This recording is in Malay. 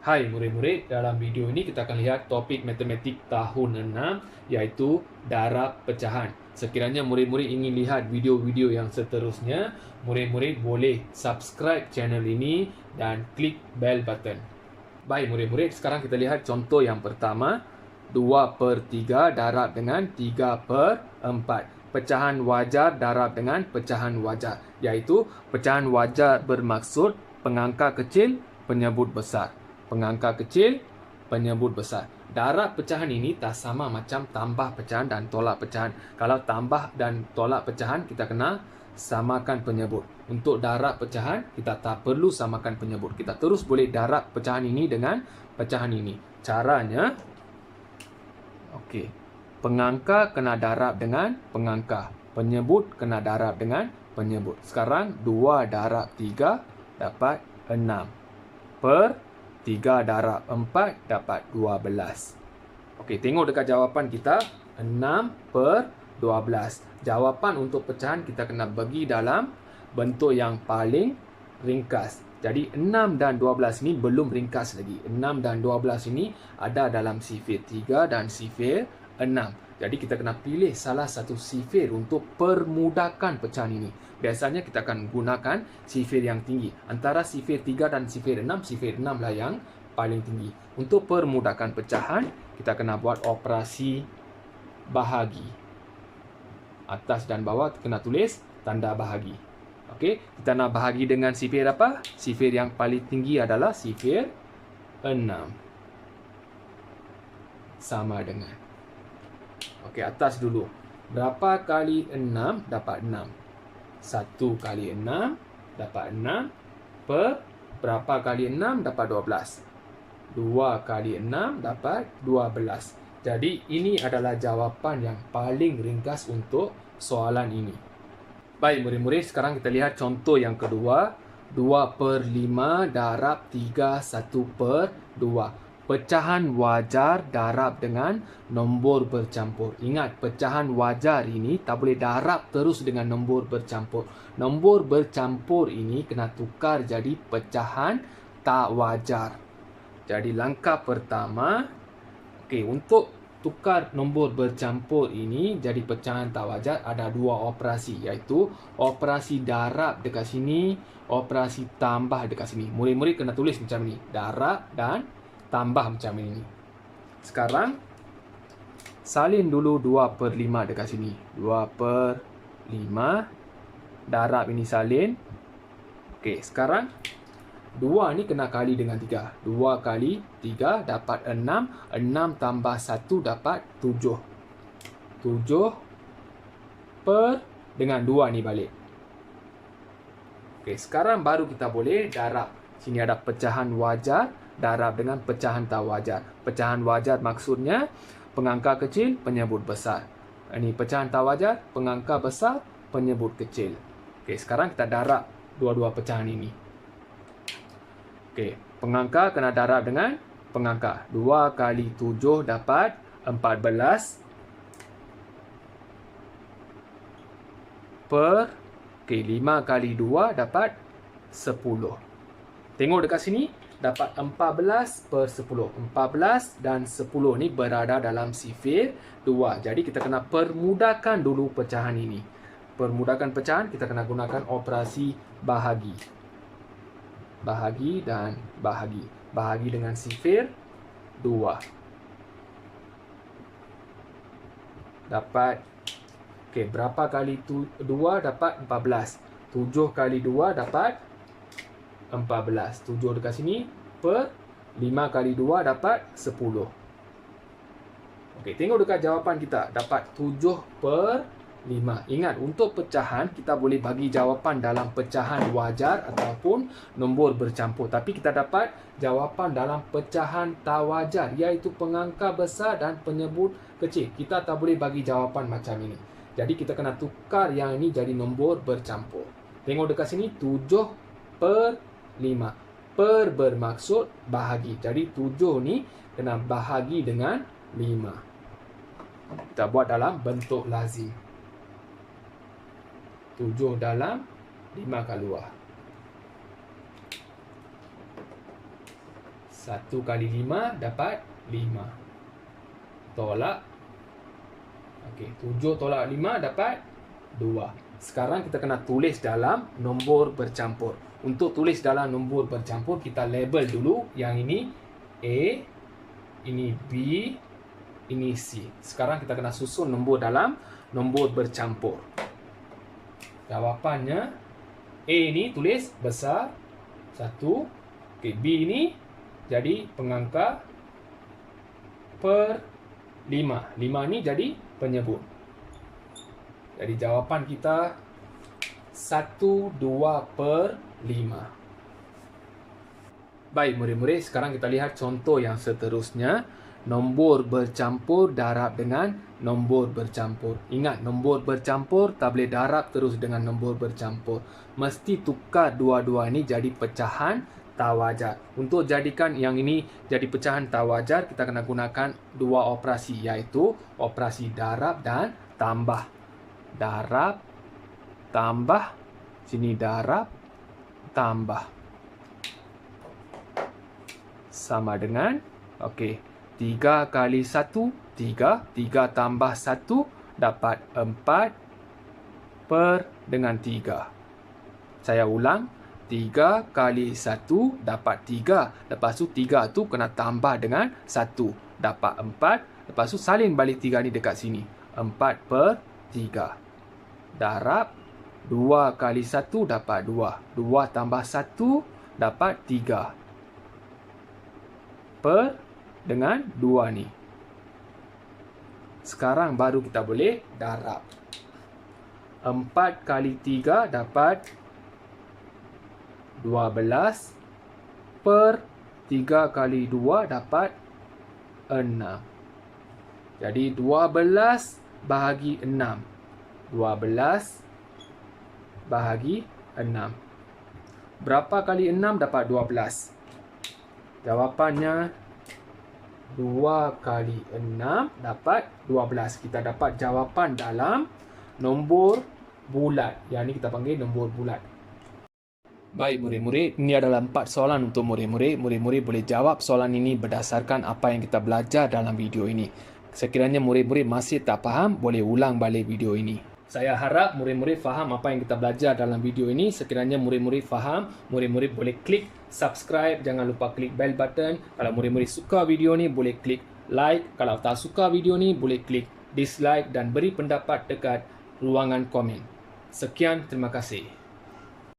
Hai murid-murid, dalam video ini kita akan lihat topik matematik tahun 6 iaitu darab pecahan. Sekiranya murid-murid ingin lihat video-video yang seterusnya, murid-murid boleh subscribe channel ini dan klik bell button. Baik murid-murid, sekarang kita lihat contoh yang pertama. 2/3 darab dengan 3/4. Pecahan wajar darab dengan pecahan wajar, iaitu pecahan wajar bermaksud pengangka kecil, penyebut besar. Pengangka kecil, penyebut besar. Darab pecahan ini tak sama macam tambah pecahan dan tolak pecahan. Kalau tambah dan tolak pecahan, kita kena samakan penyebut. Untuk darab pecahan, kita tak perlu samakan penyebut. Kita terus boleh darab pecahan ini dengan pecahan ini. Caranya, okey. Pengangka kena darab dengan pengangka. Penyebut kena darab dengan penyebut. Sekarang 2 darab 3 dapat 6. Per 3 darab 4 dapat 12. Okey, tengok dekat jawapan kita. 6/12. Jawapan untuk pecahan kita kena bagi dalam bentuk yang paling ringkas. Jadi 6 dan 12 ini belum ringkas lagi. 6 dan 12 ini ada dalam sifir 3 dan sifir 6. Jadi kita kena pilih salah satu sifir untuk permudahkan pecahan ini. Biasanya kita akan gunakan sifir yang tinggi. Antara sifir 3 dan sifir 6, sifir 6 lah yang paling tinggi. Untuk permudahkan pecahan, kita kena buat operasi bahagi. Atas dan bawah kena tulis tanda bahagi. Okey, kita nak bahagi dengan sifir apa? Sifir yang paling tinggi adalah sifir 6. Sama dengan. Okey, atas dulu. Berapa kali 6 dapat 6? 1 kali 6 dapat 6 per berapa kali 6 dapat 12. 2 kali 6 dapat 12. Jadi ini adalah jawapan yang paling ringkas untuk soalan ini. Baik murid-murid, sekarang kita lihat contoh yang kedua. 2/5 darab 3 1/2. Pecahan wajar darab dengan nombor bercampur. Ingat, pecahan wajar ini tak boleh darab terus dengan nombor bercampur. Nombor bercampur ini kena tukar jadi pecahan tak wajar. Jadi langkah pertama, okey, untuk tukar nombor bercampur ini jadi pecahan tak wajar, ada dua operasi, iaitu operasi darab dekat sini, operasi tambah dekat sini. Murid-murid kena tulis macam ni, darab dan tambah macam ini. Sekarang salin dulu 2/5 dekat sini. 2/5 darab ini salin. Okey, sekarang 2 ni kena kali dengan 3. 2 kali 3 dapat 6. 6 tambah 1 dapat 7. 7 per dengan 2 ni balik. Okey, sekarang baru kita boleh darab. Sini ada pecahan wajar, darab dengan pecahan tak wajar. Pecahan wajar maksudnya pengangka kecil, penyebut besar. Ini pecahan tak wajar, pengangka besar, penyebut kecil. Okey, sekarang kita darab dua-dua pecahan ini. Okey, pengangka kena darab dengan pengangka. 2 kali 7 dapat 14 per, okey, 5 kali 2 dapat 10. Tengok dekat sini, dapat 14/10. 14 dan 10 ni berada dalam sifir 2. Jadi kita kena permudahkan dulu pecahan ini. Permudahkan pecahan, kita kena gunakan operasi bahagi. Bahagi dan bahagi. Bahagi dengan sifir 2. Dapat, okey, berapa kali 2 dapat 14. 7 kali 2 dapat 14. 7 dekat sini per 5 kali 2 dapat 10. Okey, tengok dekat jawapan kita. Dapat 7/5. Ingat, untuk pecahan kita boleh bagi jawapan dalam pecahan wajar ataupun nombor bercampur. Tapi kita dapat jawapan dalam pecahan tak wajar, iaitu pengangka besar dan penyebut kecil. Kita tak boleh bagi jawapan macam ini. Jadi kita kena tukar yang ini jadi nombor bercampur. Tengok dekat sini, 7/5. Per bermaksud bahagi. Jadi 7 ni kena bahagi dengan 5. Kita buat dalam bentuk lazim. 7 dalam 5 keluar. 1 kali 5 dapat 5. Tolak. Okey, 7 tolak 5 dapat 2. Sekarang kita kena tulis dalam nombor bercampur. Untuk tulis dalam nombor bercampur, kita label dulu. Yang ini A, ini B, ini C. Sekarang kita kena susun nombor dalam nombor bercampur. Jawapannya, A ni tulis besar 1. Okey, B ni jadi pengangka per 5. 5 ni jadi penyebut. Jadi jawapan kita 1/2/5. Baik murid-murid, sekarang kita lihat contoh yang seterusnya. Nombor bercampur darab dengan nombor bercampur. Ingat, nombor bercampur tak boleh darab terus dengan nombor bercampur. Mesti tukar dua-dua ini jadi pecahan tak wajar. Untuk jadikan yang ini jadi pecahan tak wajar, kita kena gunakan dua operasi, iaitu operasi darab dan tambah. Darab, tambah. Sini darab, tambah. Sama dengan, okey, 3 kali 1, 3. 3 tambah 1 dapat 4 per dengan 3. Saya ulang. 3 kali 1 dapat 3. Lepas tu 3 tu kena tambah dengan 1. Dapat 4. Lepas tu salin balik 3 ni dekat sini. 4 per 3. Darab 2 kali 1 dapat 2. 2 tambah 1 dapat 3. Per dengan 2 ni. Sekarang baru kita boleh darab. 4 kali 3 dapat 12 per 3 kali 2 dapat 6. Jadi 12 bahagi 6. 12 bahagi 6. Berapa kali 6 dapat 12? Jawapannya 2 kali 6 dapat 12. Kita dapat jawapan dalam nombor bulat. Yang ini kita panggil nombor bulat. Baik murid-murid, ini adalah 4 soalan untuk murid-murid. Murid-murid boleh jawab soalan ini berdasarkan apa yang kita belajar dalam video ini. Sekiranya murid-murid masih tak faham, boleh ulang balik video ini. Saya harap murid-murid faham apa yang kita belajar dalam video ini. Sekiranya murid-murid faham, murid-murid boleh klik subscribe. Jangan lupa klik bell button. Kalau murid-murid suka video ni, boleh klik like. Kalau tak suka video ni, boleh klik dislike dan beri pendapat dekat ruangan komen. Sekian, terima kasih.